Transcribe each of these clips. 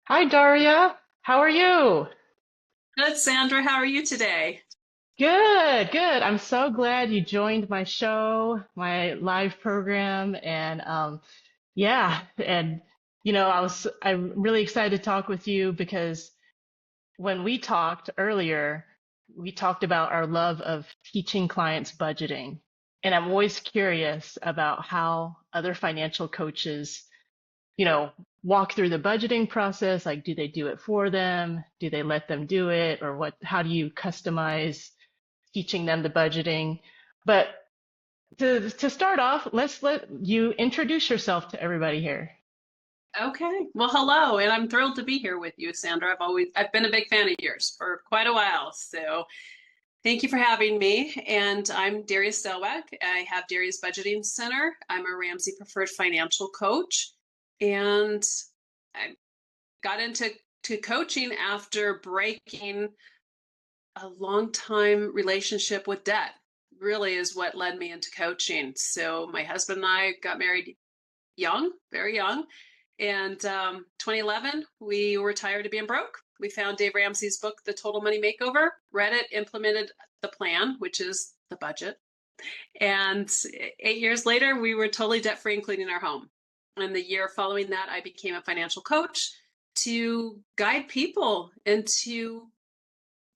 Hi, Daria. How are you? Good, Sandra. How are you today? Good, good. I'm so glad you joined my show, my live program, and yeah, and I'm really excited to talk with you because when we talked earlier, we talked about our love of teaching clients budgeting, and I'm always curious about how other financial coaches you know, walk through the budgeting process? Like, do they do it for them? Do they let them do it? Or how do you customize teaching them the budgeting? But to start off, let's let you introduce yourself to everybody here. Okay. Well, hello, and I'm thrilled to be here with you, Sandra. I've been a big fan of yours for quite a while. So thank you for having me. And I'm Daria Stellwag. I have Daria's Budgeting Center. I'm a Ramsey Preferred Financial Coach. And I got into coaching after breaking a long time relationship with debt. Really is what led me into coaching. So my husband and I got married young, very young. And 2011, we were tired of being broke. We found Dave Ramsey's book, The Total Money Makeover, read it, implemented the plan, which is the budget. And 8 years later, we were totally debt free, including our home. And the year following that, I became a financial coach to guide people into,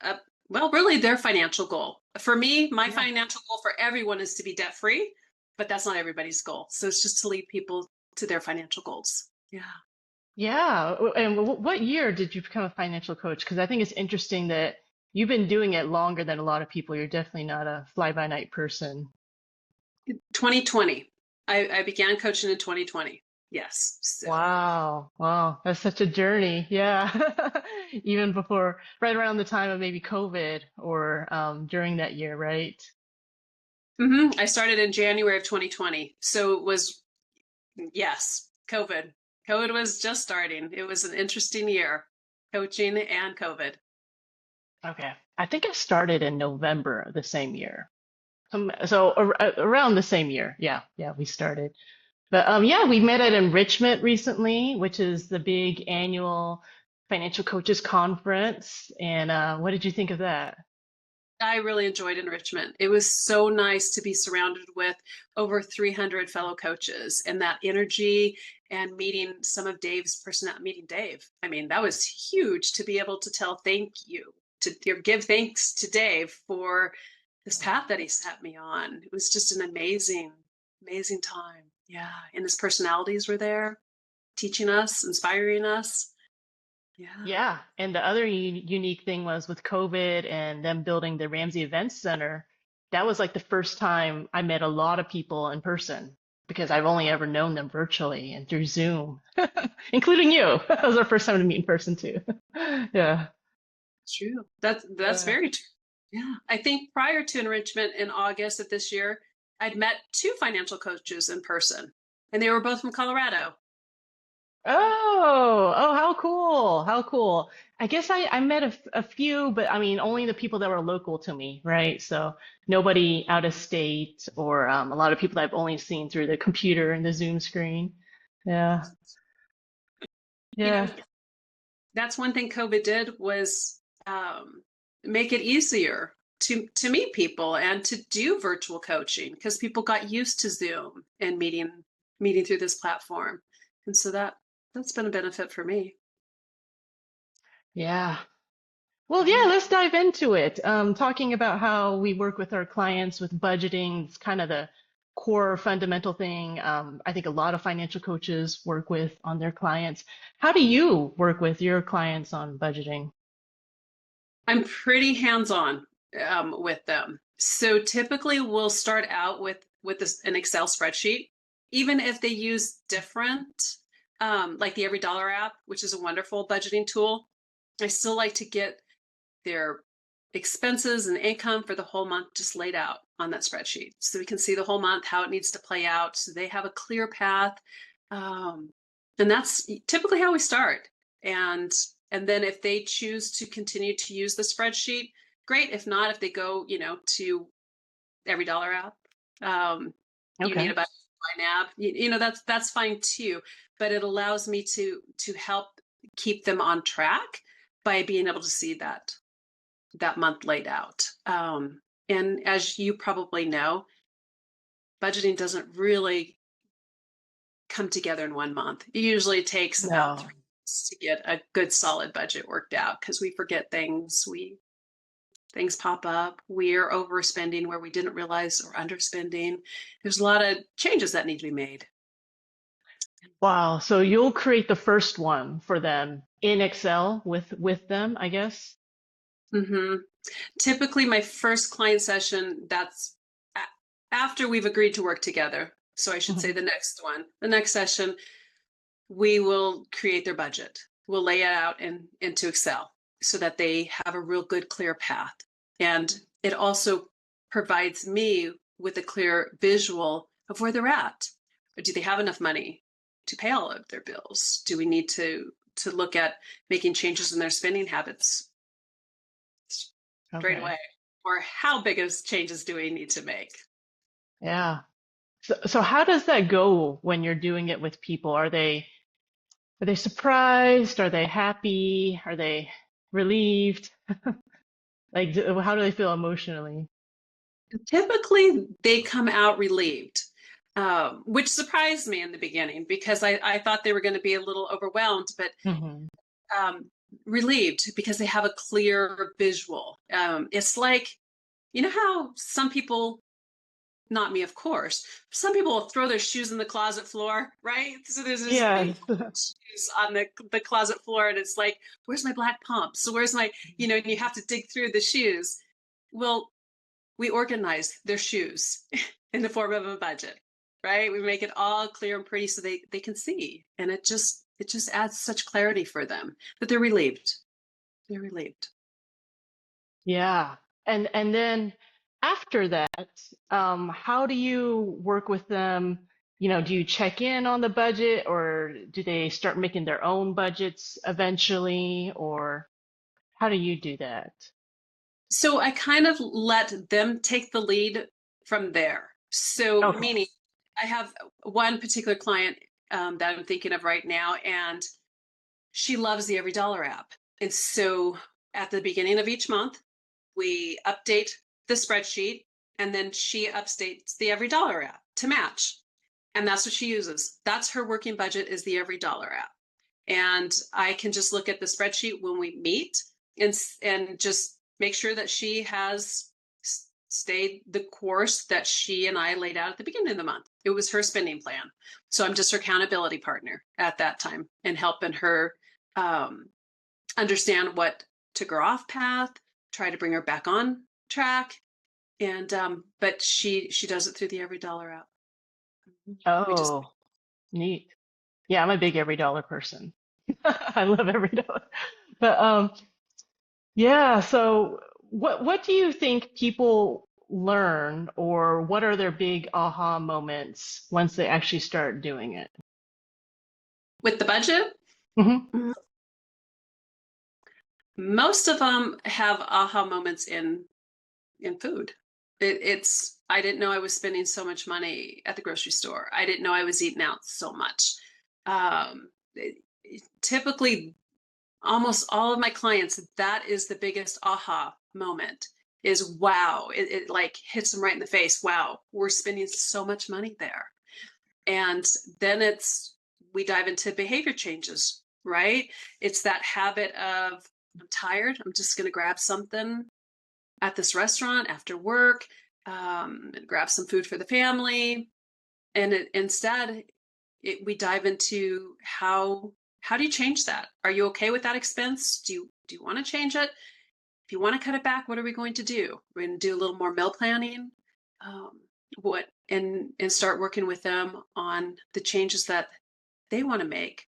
a, well, really their financial goal. For me, my Yeah. financial goal for everyone is to be debt free, but that's not everybody's goal. So it's just to lead people to their financial goals. Yeah. Yeah. And what year did you become a financial coach? Because I think it's interesting that you've been doing it longer than a lot of people. You're definitely not a fly-by-night person. 2020. I began coaching in 2020. Yes. So, Wow. Wow. That's such a journey. Yeah. Even before, right around the time of maybe COVID or during that year, right? I started in January of 2020. So it was, yes, COVID. COVID was just starting. It was an interesting year, coaching and COVID. Okay. I think I started in November of the same year. Around the same year. Yeah. Yeah, we started. But yeah, we met at Enrichment recently, which is the big annual financial coaches conference. And what did you think of that? I really enjoyed enrichment. It was so nice to be surrounded with over 300 fellow coaches and that energy and meeting some of Dave's personality, meeting Dave. I mean, that was huge to be able to tell thank you, to give thanks to Dave for this path that he set me on. It was just an amazing, amazing time. Yeah. And his personalities were there teaching us, inspiring us. Yeah. Yeah, and the other unique thing was with COVID and them building the Ramsey Events Center, that was like the first time I met a lot of people in person because I've only ever known them virtually and through Zoom, including you. That was our first time to meet in person too. Yeah. True. That's Uh, very true. Yeah. I think prior to enrichment in August of this year, I'd met two financial coaches in person, and they were both from Colorado. oh, how cool. How cool. I guess I met a few, but I mean, only the people that were local to me, right? So nobody out of state or a lot of people that I've only seen through the computer and the Zoom screen. Yeah. You know, Yeah. that's one thing COVID did was make it easier to meet people and to do virtual coaching because people got used to Zoom and meeting through this platform, and so that's been a benefit for me. Yeah. Well, yeah, Yeah. let's dive into it. Talking about how we work with our clients with budgeting, it's kind of the core fundamental thing I think a lot of financial coaches work with on their clients. How do you work with your clients on budgeting? I'm pretty hands-on with them. So typically we'll start out with an Excel spreadsheet, even if they use different, like the Every Dollar app, which is a wonderful budgeting tool. I still like to get their expenses and income for the whole month just laid out on that spreadsheet, so we can see the whole month how it needs to play out, so they have a clear path. Um, and that's typically how we start. And and then if they choose to continue to use the spreadsheet, great. If not, if they go, to Every Dollar app, you need a Okay. budget line app. That's fine too. But it allows me to help keep them on track by being able to see that month laid out. And as you probably know, budgeting doesn't really come together in 1 month. It usually takes about No. 3 months to get a good solid budget worked out because we forget things. Things pop up. We're overspending where we didn't realize or underspending. There's a lot of changes that need to be made. Wow. So you'll create the first one for them in Excel with them, I guess. hmm Typically, my first client session, that's after we've agreed to work together. So I should say Mhm. the next one. The next session, we will create their budget. We'll lay it out into Excel so that they have a real good, clear path. And it also provides me with a clear visual of where they're at. Do they have enough money to pay all of their bills? Do we need to look at making changes in their spending habits straight Okay. away? Or how big of changes do we need to make? Yeah. So how does that go when you're doing it with people? Are they surprised? Are they happy? Are they relieved? Like, how do they feel emotionally? Typically, they come out relieved, which surprised me in the beginning because I thought they were going to be a little overwhelmed, but Hmm. um, relieved because they have a clear visual. It's like, you know how some people, not me, of course, some people will throw their shoes in the closet floor, right? So there's this big Yes. shoes on the closet floor, and it's like, where's my black pumps? So where's my, and you have to dig through the shoes. Well, we organize their shoes in the form of a budget, right? We make it all clear and pretty so they can see. And it just adds such clarity for them that they're relieved. They're relieved. Yeah. And then after that, how do you work with them? Do you check in on the budget or do they start making their own budgets eventually? Or how do you do that? So I kind of let them take the lead from there. So Okay. meaning I have one particular client that I'm thinking of right now, and she loves the Every Dollar app. And so at the beginning of each month, we update the spreadsheet, and then she updates the Every Dollar app to match. And that's what she uses. That's her working budget, is the Every Dollar app. And I can just look at the spreadsheet when we meet and just make sure that she has stayed the course that she and I laid out at the beginning of the month. It was her spending plan. So I'm just her accountability partner at that time and helping her um, understand what took her off path, try to bring her back on track. And but she does it through the Every Dollar app. We just Oh, neat. Yeah, I'm a big every dollar person. I love every dollar. But yeah, so what do you think people learn or what are their big aha moments once they actually start doing it? with the budget. Hmm. Most of them have aha moments in food. It's I didn't know I was spending so much money at the grocery store. I didn't know I was eating out so much. Typically, almost all of my clients, that is the biggest aha moment. Is wow, it like hits them right in the face. Wow, we're spending so much money there. And then we dive into behavior changes, right? It's that habit of, I'm tired, I'm just going to grab something at this restaurant after work, grab some food for the family. And instead, we dive into how do you change that? Are you okay with that expense? Do you want to change it? If you want to cut it back, what are we going to do? We're going to do a little more meal planning. Um, what and start working with them on the changes that they want to make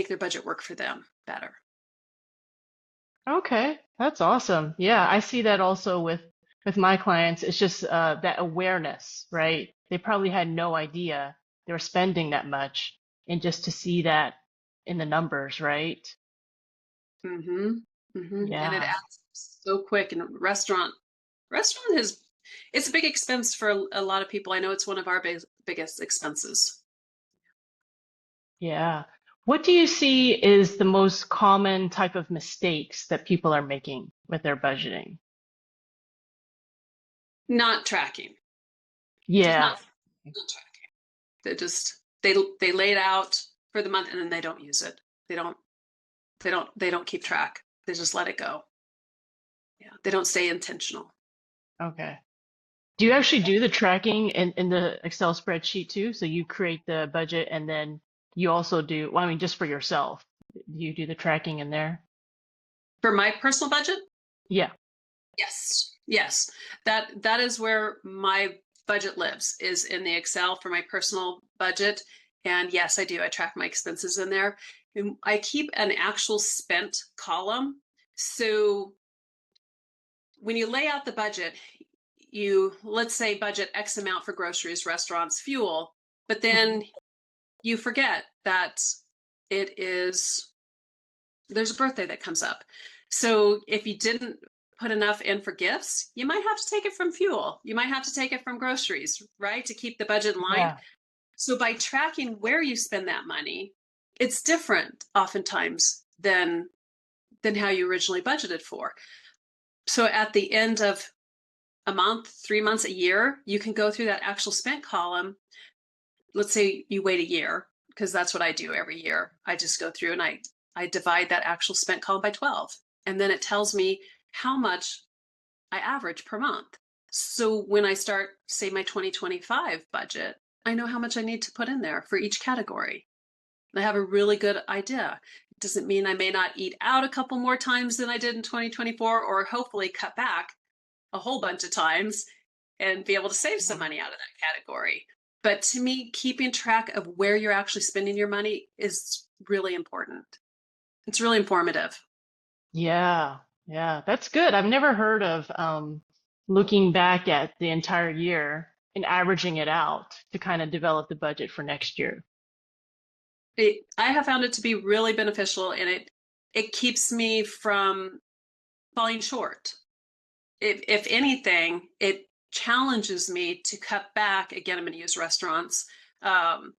their budget work for them better. Okay, that's awesome. Yeah, I see that also with my clients. It's just that awareness, right? They probably had no idea they were spending that much, and just to see that in the numbers, right? Mm-hmm. And it Yeah, adds so quick. And restaurant is it's a big expense for a lot of people. I know it's one of our biggest expenses. yeah. What do you see is the most common type of mistakes that people are making with their budgeting? Not tracking, just Yeah. not tracking. They just they lay it out for the month and then they don't use it. They don't they don't keep track. They just let it go. Yeah, they don't stay intentional. Okay. Do you actually do the tracking in the Excel spreadsheet too? So you create the budget and then you also do, well, I mean, just for yourself, do you do the tracking in there? For my personal budget, Yeah. yes, yes. That is where my budget lives, is in the Excel for my personal budget. And yes, I do. I track my expenses in there. And I keep an actual spent column. So when you lay out the budget, you, let's say, budget X amount for groceries, restaurants, fuel, but Mhm. then you forget that it is, there's a birthday that comes up. So if you didn't put enough in for gifts, you might have to take it from fuel. You might have to take it from groceries, right? To keep the budget in line. Yeah. So by tracking where you spend that money, it's different oftentimes than how you originally budgeted for. So at the end of a month, 3 months, a year, you can go through that actual spent column. Let's say you wait a year, because that's what I do every year. I just go through and I divide that actual spent column by 12. And then it tells me how much I average per month. So when I start, say, my 2025 budget, I know how much I need to put in there for each category. I have a really good idea. It doesn't mean I may not eat out a couple more times than I did in 2024, or hopefully cut back a whole bunch of times and be able to save some Mhm. money out of that category. But to me, keeping track of where you're actually spending your money is really important. It's really informative. Yeah. Yeah. That's good. I've never heard of looking back at the entire year and averaging it out to kind of develop the budget for next year. I have found it to be really beneficial, and it keeps me from falling short. If anything, it challenges me to cut back. Again, I'm going to use restaurants, um,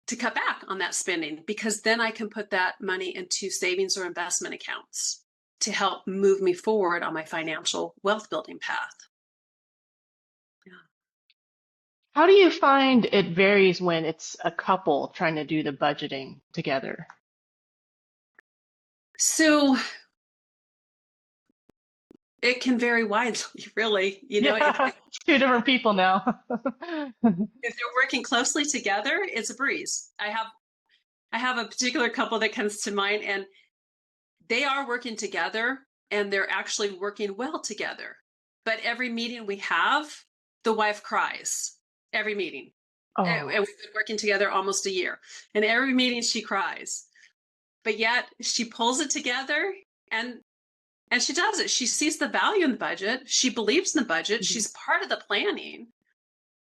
to cut back on that spending, because then I can put that money into savings or investment accounts to help move me forward on my financial wealth building path. Yeah. How do you find it varies when it's a couple trying to do the budgeting together? So it can vary widely, really. Yeah, two different people now. If they're working closely together, it's a breeze. I have a particular couple that comes to mind, and they are working together and they're actually working well together. But every meeting we have, the wife cries. Every meeting. And Oh. we've been working together almost a year. And every meeting she cries. But yet she pulls it together, and she does it. She sees the value in the budget. She believes in the budget. Mhm. She's part of the planning.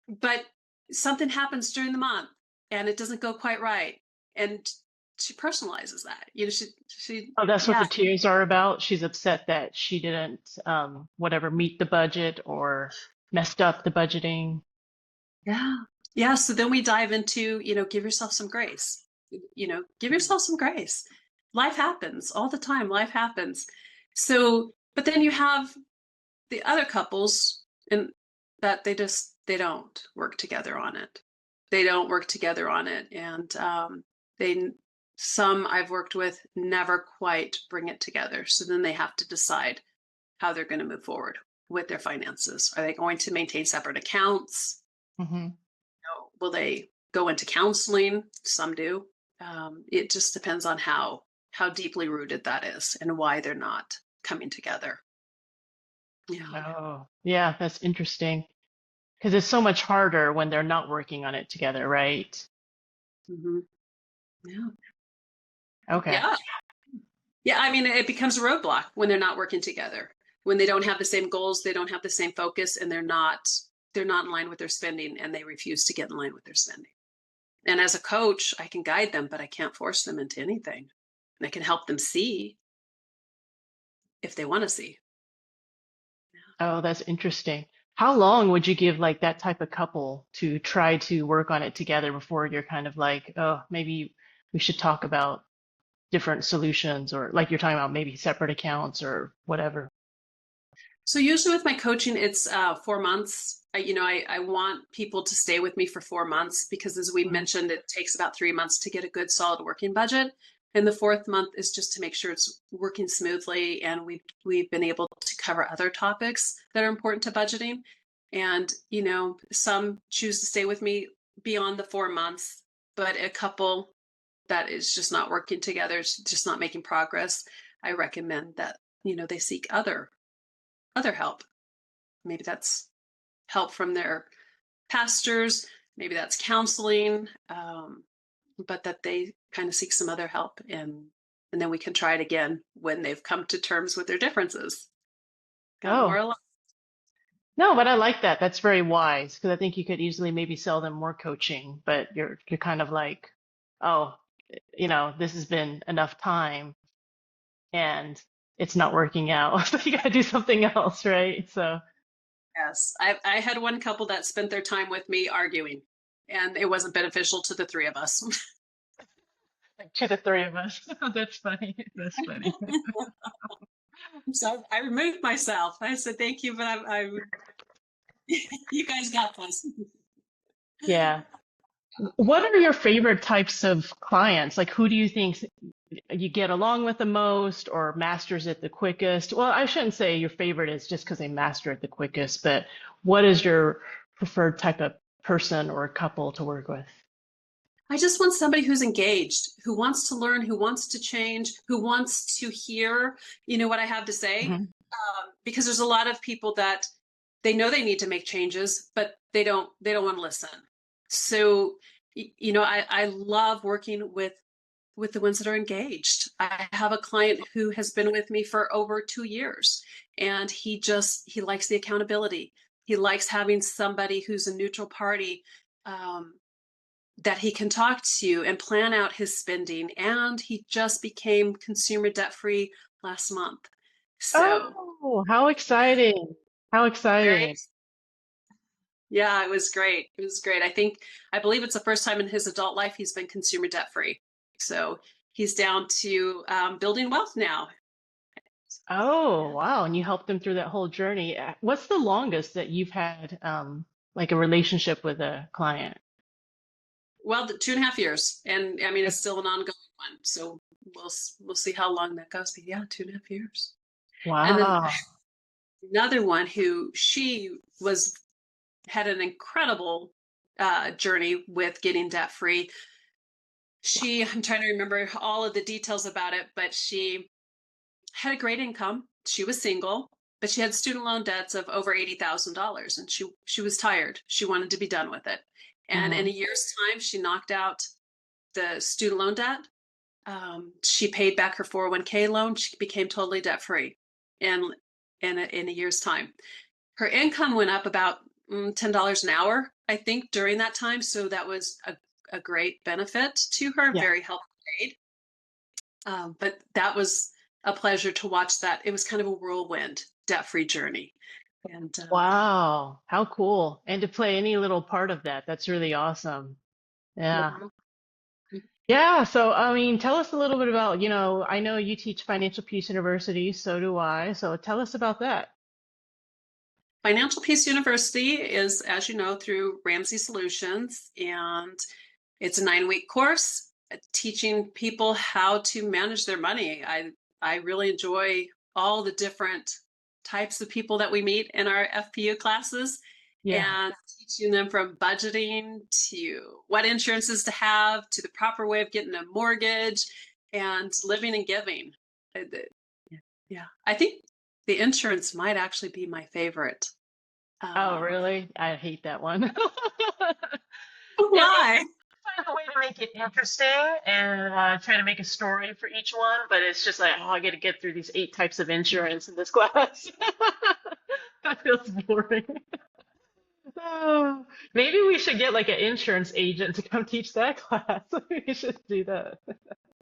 But something happens during the month and it doesn't go quite right. And she personalizes that. Oh, that's what Yeah, the tears are about. She's upset that she didn't, whatever, meet the budget or messed up the budgeting. yeah. Yeah. So then we dive into, give yourself some grace. Give yourself some grace. Life happens all the time. Life happens. So, but then you have the other couples, and that they don't work together on it. They don't work together on it. And they, some I've worked with never quite bring it together. So then they have to decide how they're going to move forward with their finances. Are they going to maintain separate accounts? Hmm. Will they go into counseling? Some do. It just depends on how deeply rooted that is and why they're not coming together. Yeah. Oh, yeah, that's interesting. Because it's so much harder when they're not working on it together, right? Hmm. Yeah. Okay. Yeah. Yeah. I mean, it becomes a roadblock when they're not working together, when they don't have the same goals, they don't have the same focus, and they're not in line with their spending, and they refuse to get in line with their spending. And as a coach, I can guide them, but I can't force them into anything. And I can help them see if they want to see. Oh, that's interesting. How long would you give like that type of couple to try to work on it together before you're kind of like, oh, maybe we should talk about different solutions, or like you're talking about maybe separate accounts or whatever. So usually with my coaching, it's 4 months. I want people to stay with me for 4 months because, as we Mhm. mentioned, it takes about 3 months to get a good solid working budget. And the fourth month is just to make sure it's working smoothly, and we've been able to cover other topics that are important to budgeting. And some choose to stay with me beyond the 4 months, but a couple that is just not working together, it's just not making progress. I recommend that they seek other help. Maybe that's help from their pastors, maybe that's counseling, but that they kind of seek some other help, and then we can try it again when they've come to terms with their differences. Got more Oh, along. no, but I like that. That's very wise because I think you could easily maybe sell them more coaching, but you're kind of like, oh, this has been enough time and it's not working out. So you got to do something else, right? So Yes, I had one couple that spent their time with me arguing, and it wasn't beneficial to the three of us. like to the three of us. That's funny. That's funny. So I removed myself. I said, "Thank you, but you guys got this." Yeah. What are your favorite types of clients? Like, who do you think you get along with the most or masters it the quickest? Well, I shouldn't say your favorite is just because they master it the quickest, but what is your preferred type of person or couple to work with? I just want somebody who's engaged, who wants to learn, who wants to change, who wants to hear, what I have to say. Hmm. Because there's a lot of people that they know they need to make changes, but they don't want to listen. So, I love working with the ones that are engaged. I have a client who has been with me for over 2 years, and he likes the accountability. He likes having somebody who's a neutral party, um, that he can talk to and plan out his spending. And he just became consumer debt free last month. So Oh, how exciting. How very, exciting. yeah, it was great. It was great. I believe it's the first time in his adult life he's been consumer debt free. So he's down to building wealth now. Oh, Yeah. wow. And you helped them through that whole journey. What's the longest that you've had like a relationship with a client? Well, the 2.5 years, and I mean it's still an ongoing one. So we'll see how long that goes. But yeah, 2.5 years. And then Wow. another one who she was had an incredible journey with getting debt free. I'm trying to remember all of the details about it, but she had a great income. She was single, but she had student loan debts of over $80,000, and she was tired. She wanted to be done with it. And in Hmm. a year's time, she knocked out the student loan debt. She paid back her 401k loan. She became totally debt free, and in a year's time. Her income went up about $10 an hour, I think, during that time. So that was a great benefit to her, Yeah. very helpful aid. But that was a pleasure to watch that. It was kind of a whirlwind debt-free journey. And Wow. How cool. And to play any little part of that, that's really awesome. Yeah. yeah. Yeah. So, I mean, tell us a little bit about, I know you teach Financial Peace University, so do I. So tell us about that. Financial Peace University is, as you know, through Ramsey Solutions, and it's a 9-week course teaching people how to manage their money. I really enjoy all the different types of people that we meet in our FPU classes, Yeah. and teaching them from budgeting to what insurances to have to the proper way of getting a mortgage and living and giving. Yeah, I think the insurance might actually be my favorite. Oh, Um, really? I hate that one. why? Find a way to make it interesting and try to make a story for each one, but it's just like, oh, I got to get through these 8 types of insurance in this class. That feels boring. Oh, maybe we should get like an insurance agent to come teach that class. We should do that.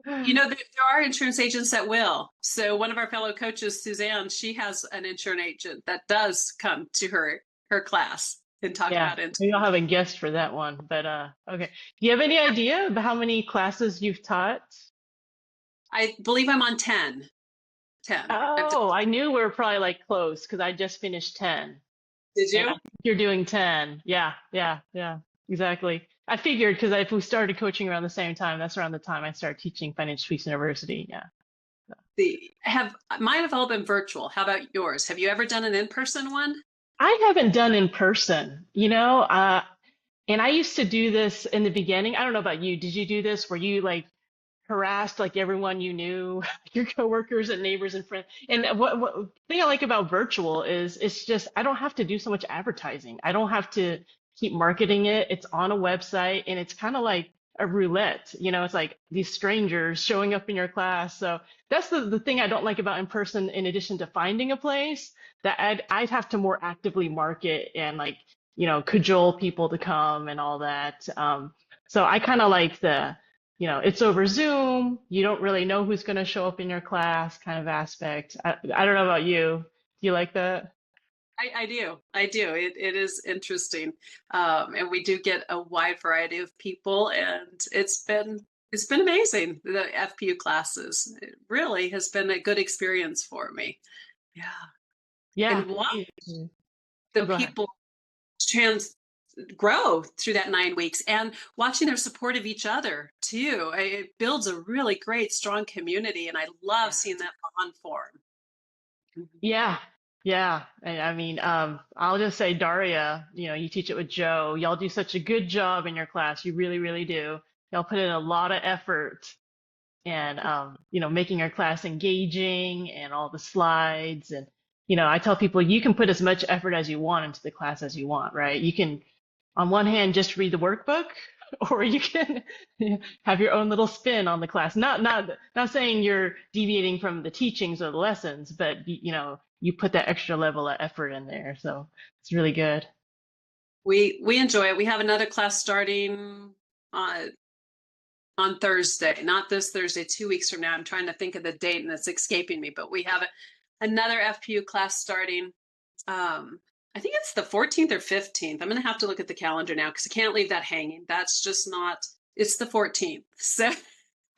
There are insurance agents that will. So one of our fellow coaches, Suzanne, she has an insurance agent that does come to her class. and talk Yeah, about it. maybe I'll have a guest for that one. But okay. Do you have any idea of how many classes you've taught? I believe I'm on 10. 10. I've done, Oh, I knew we were probably like close because I just finished 10. did And I you? think you're doing 10. Yeah, yeah, yeah, exactly. I figured because if we started coaching around the same time, that's around the time I started teaching Financial Peace University. Yeah. The have Mine have all been virtual. How about yours? Have you ever done an in-person one? I haven't done in person, and I used to do this in the beginning. I don't know about you. Did you do this where you like harassed like everyone you knew, your coworkers and neighbors and friends? And what thing I like about virtual is it's just I don't have to do so much advertising. I don't have to keep marketing it. It's on a website and it's kind of like a roulette. It's like these strangers showing up in your class. So that's the thing I don't like about in person, in addition to finding a place that I'd have to more actively market and like, cajole people to come and all that. So I kind of like it's over Zoom. You don't really know who's going to show up in your class kind of aspect. I don't know about you. Do you like that? I do. I do. It is interesting. And we do get a wide variety of people, and it's been amazing. The FPU classes. It really has been a good experience for me. Yeah. Yeah. And what Mm. the Oh, go ahead. people trans grow through that 9 weeks and watching their support of each other too. It builds a really great, strong community, and I love Yeah. seeing that bond form. Yeah. Yeah. I mean, I'll just say, Daria, you teach it with Joe. Y'all do such a good job in your class. You really, really do. Y'all put in a lot of effort and making our class engaging and all the slides. And I tell people you can put as much effort as you want into the class as you want, right? You can on one hand just read the workbook, or you can have your own little spin on the class. Not saying you're deviating from the teachings or the lessons, but you put that extra level of effort in there, so it's really good. We enjoy it. We have another class starting on on Thursday, not this Thursday, 2 weeks from now. I'm trying to think of the date and it's escaping me, but we have another FPU class starting. I think it's the 14th or 15th. I'm going to have to look at the calendar now because I can't leave that hanging. That's just not, it's the 14th. So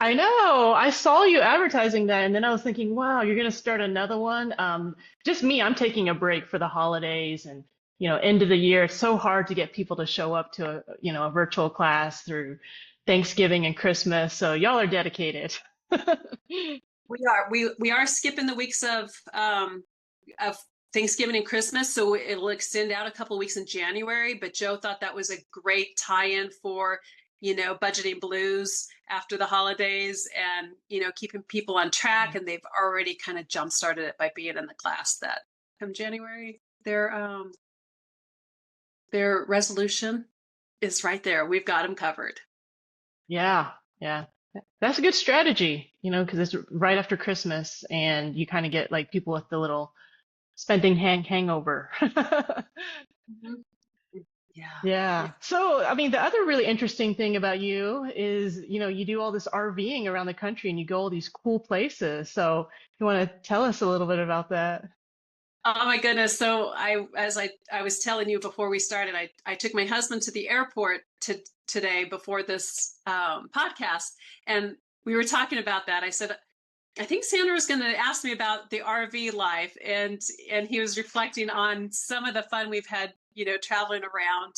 I know. I saw you advertising that, and then I was thinking, wow, you're going to start another one. Just me, I'm taking a break for the holidays and, end of the year. It's so hard to get people to show up to a virtual class through Thanksgiving and Christmas. So y'all are dedicated. we are skipping the weeks of Thanksgiving and Christmas, so it'll extend out a couple of weeks in January. But Joe thought that was a great tie-in for budgeting blues after the holidays, and keeping people on track. And they've already kind of jump started it by being in the class that come January their resolution is right there. We've got them covered. Yeah, yeah. That's a good strategy, because it's right after Christmas and you kind of get like people with the little spending hangover. Mhm. Yeah. Yeah. Yeah. So, I mean, the other really interesting thing about you is, you do all this RVing around the country and you go all these cool places. So, you want to tell us a little bit about that? Oh my goodness. So as I was telling you before we started, I took my husband to the airport today before this podcast, and we were talking about that. I said, I think Sandra was going to ask me about the RV life, and he was reflecting on some of the fun we've had, traveling around.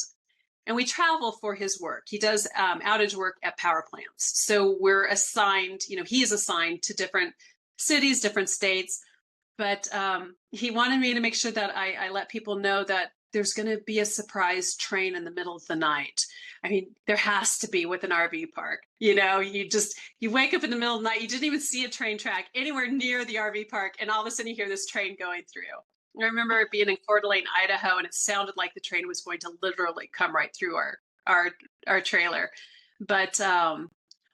And we travel for his work. He does outage work at power plants. So we're assigned, he is assigned to different cities, different states. But he wanted me to make sure that I let people know that there's going to be a surprise train in the middle of the night. I mean, there has to be with an RV park. You wake up in the middle of the night, you didn't even see a train track anywhere near the RV park, and all of a sudden you hear this train going through. I remember being in Coeur d'Alene, Idaho, and it sounded like the train was going to literally come right through our our trailer. But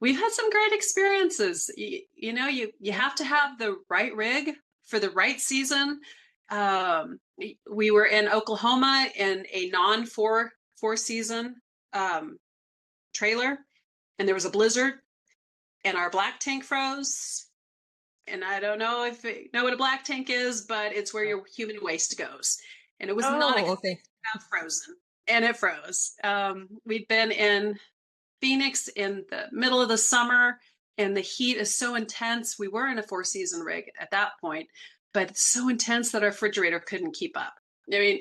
we've had some great experiences. You have to have the right rig for the right season. We were in Oklahoma in a non four season trailer, and there was a blizzard, and our black tank froze. And I don't know if you know what a black tank is, but it's where your human waste goes. And it was not a Oh, good thing okay. to have frozen. and it froze. We'd been in Phoenix in the middle of the summer, and the heat is so intense. We were in a four-season rig at that point, but it's so intense that our refrigerator couldn't keep up. I mean,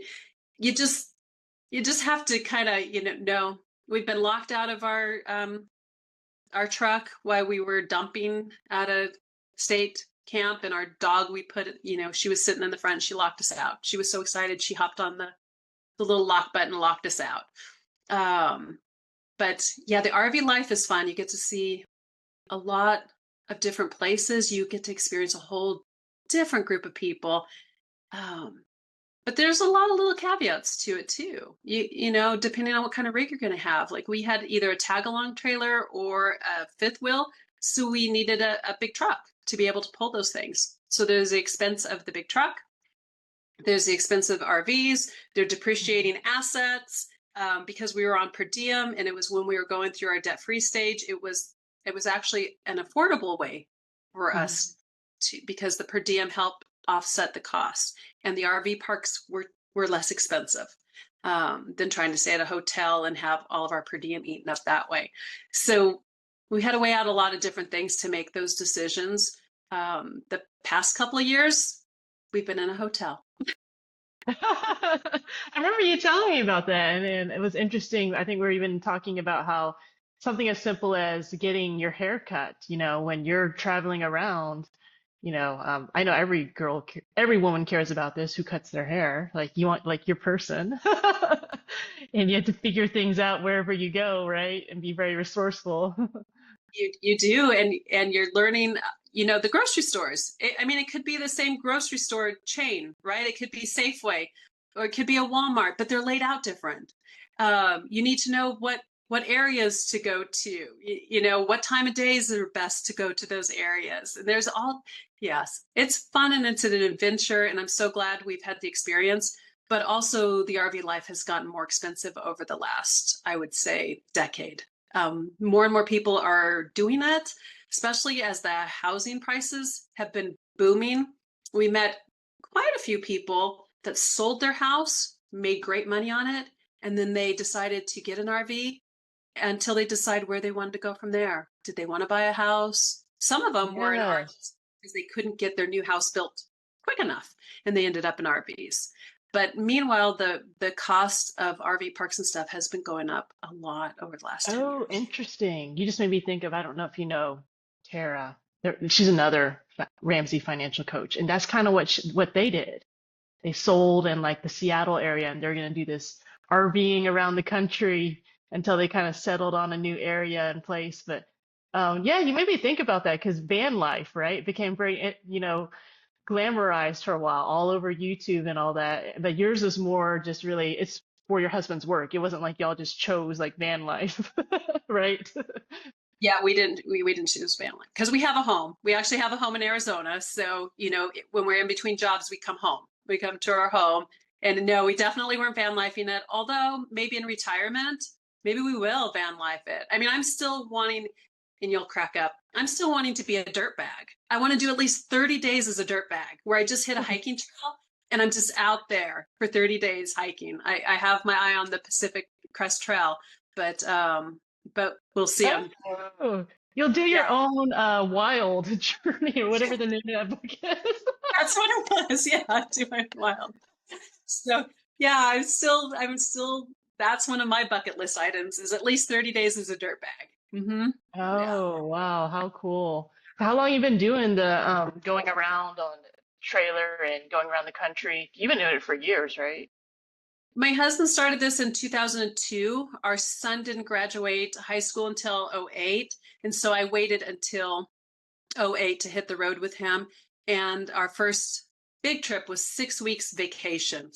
you just you just have to kind of, know we've been locked out of our truck while we were dumping at a state camp, and our dog, we put it, she was sitting in the front, she locked us out. She was so excited, she hopped on the little lock button, locked us out. But yeah, the RV life is fun. You get to see a lot of different places. You get to experience a whole different group of people. Um, but there's a lot of little caveats to it too. Depending on what kind of rig you're going to have. Like we had either a tag along trailer or a fifth wheel, so we needed a big truck to be able to pull those things. So there's the expense of the big truck. There's the expense of RVs. They're depreciating assets. Because we were on per diem, and it was when we were going through our debt-free stage, it was actually an affordable way for Mhm. us because the per diem helped offset the cost, and the RV parks were less expensive than trying to stay at a hotel and have all of our per diem eaten up that way. So we had to weigh out a lot of different things to make those decisions. The past couple of years, we've been in a hotel. I remember you telling me about that, and it was interesting. I think we were even talking about how something as simple as getting your hair cut, when you're traveling around, I know every woman cares about this, who cuts their hair. Like you want like your person, and you have to figure things out wherever you go, right? And be very resourceful. You do, and you're learning, the grocery stores. I mean, it could be the same grocery store chain, right? It could be Safeway, or it could be a Walmart, but they're laid out different. You need to know what areas to go to. What time of days are best to go to those areas. And there's all, yes, it's fun and it's an adventure, and I'm so glad we've had the experience. But also, the RV life has gotten more expensive over the last, I would say, decade. More and more people are doing it, especially as the housing prices have been booming. We met quite a few people that sold their house, made great money on it, and then they decided to get an RV until they decide where they wanted to go from there. Did they want to buy a house? Some of them were in Yes. RVs because they couldn't get their new house built quick enough, and they ended up in RVs. But meanwhile, the cost of RV parks and stuff has been going up a lot over the last 10 Oh, years. interesting. You just made me think of, I don't know if you know Tara. She's another Ramsey financial coach, and that's kind of what they did. They sold in like the Seattle area, and they're going to do this RVing around the country until they kind of settled on a new area and place. But yeah, you made me think about that because van life, right, became very, glamorized for a while, all over YouTube and all that. But yours is more just really, it's for your husband's work. It wasn't like y'all just chose like van life, right? Yeah, we didn't choose family because we have a home. We actually have a home in Arizona. So, when we're in between jobs, we come home. We come to our home. And no, we definitely weren't van lifing it. Although maybe in retirement, maybe we will van life it. I mean, I'm still wanting, and you'll crack up, I'm still wanting to be a dirt bag. I want to do at least 30 days as a dirt bag where I just hit a hiking trail and I'm just out there for 30 days hiking. I have my eye on the Pacific Crest Trail, but we'll see. Oh, you'll do your Yeah, own wild journey or whatever the name of that book is. that's what it was. Yeah, doing wild. So yeah, I'm still. That's one of my bucket list items is at least 30 days as a dirt bag. Yeah. Oh, wow, how cool. How long you been doing the going around on the trailer and going around the country? You've been doing it for years, right? My husband started this in 2002. Our son didn't graduate high school until '08, and so I waited until '08 to hit the road with him. And our first big trip was 6 weeks vacation.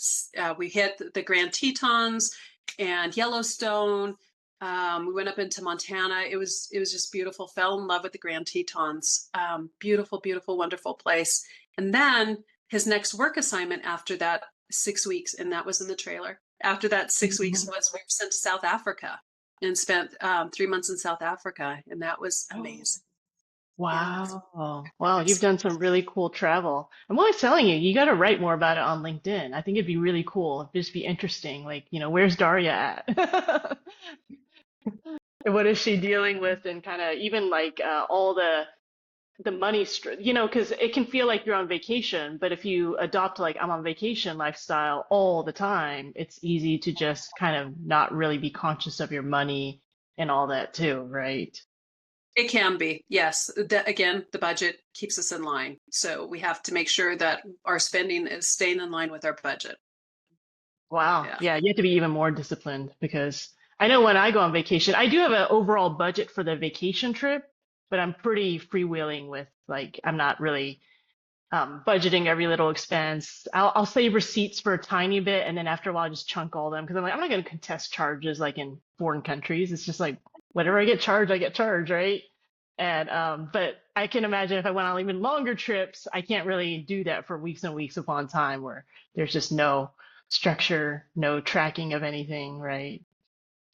We hit the Grand Tetons and Yellowstone. We went up into Montana. It was just beautiful. Fell in love with the Grand Tetons. Beautiful, beautiful, wonderful place. And then his next work assignment after that 6 weeks, and that was in the trailer. After that 6 weeks Mhm. was we were sent to South Africa and spent 3 months in South Africa, and that was Oh, amazing. And Wow. Wow, you've done some really cool travel. I'm always telling you, you got to write more about it on LinkedIn. I think it'd be really cool. It'd just be interesting. Like, where's Daria at? And what is she dealing with? And kind of even like all the money, because it can feel like you're on vacation, but if you adopt like I'm on vacation lifestyle all the time, it's easy to just kind of not really be conscious of your money and all that too, right? it can be, yes. Again, the budget keeps us in line. So we have to make sure that our spending is staying in line with our budget. Wow. Yeah. Yeah, you have to be even more disciplined because I know when I go on vacation, I do have an overall budget for the vacation trip, but I'm pretty freewheeling with like I'm not really budgeting every little expense. I'll save receipts for a tiny bit, and then after a while, I just chunk all them because I'm like, I'm not going to contest charges like in foreign countries. It's just like whatever I get charged, right? And but I can imagine if I went on even longer trips, I can't really do that for weeks and weeks upon time where there's just no structure, no tracking of anything, right?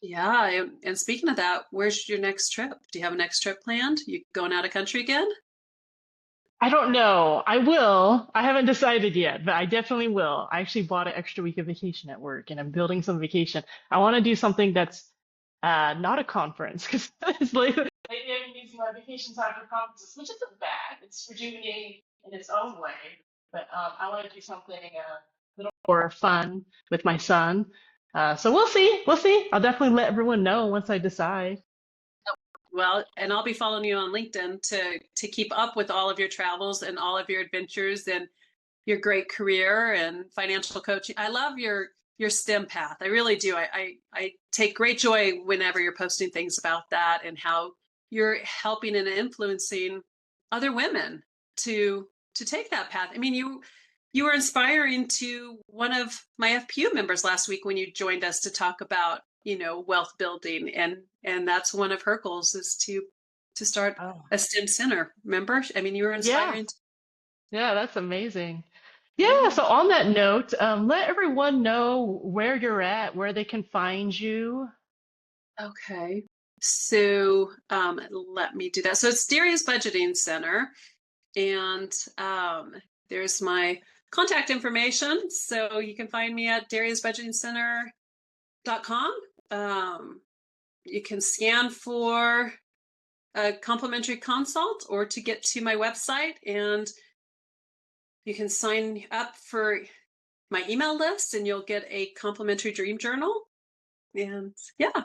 Yeah. And speaking of that, where's your next trip? Do you have a next trip planned? You going out of country again? I don't know. I will. I haven't decided yet, but I definitely will. I actually bought an extra week of vacation at work and I'm building some vacation. I want to do something that's not a conference because it's like lately I've been using my vacation time for conferences, which isn't bad. It's rejuvenating in its own way. But I want to do something a little more fun with my son. So we'll see. We'll see. I'll definitely let everyone know once I decide. Well, and I'll be following you on LinkedIn to keep up with all of your travels and all of your adventures and your great career and financial coaching. I love your STEM path. I really do. I take great joy whenever you're posting things about that and how you're helping and influencing other women to take that path. I mean, you were inspiring to one of my FPU members last week when you joined us to talk about, wealth building, and that's one of her goals is to start Oh, a STEM center. Remember? I mean, you were yeah. inspiring. Yeah, that's amazing. Yeah, Yeah. so on that note, let everyone know where you're at, where they can find you. Okay. So let me do that. So it's Daria's Budgeting Center, and there's my contact information. So you can find me at dariasbudgetingcenter.com. You can scan for a complimentary consult or to get to my website, and you can sign up for my email list, and you'll get a complimentary dream journal. And yeah,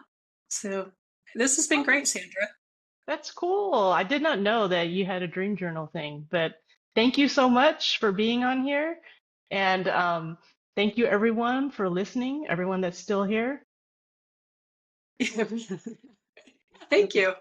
so this has been Oh, great, Sandra. that's cool. I did not know that you had a dream journal thing, but thank you so much for being on here. And thank you everyone for listening, everyone that's still here. Thank Okay. you.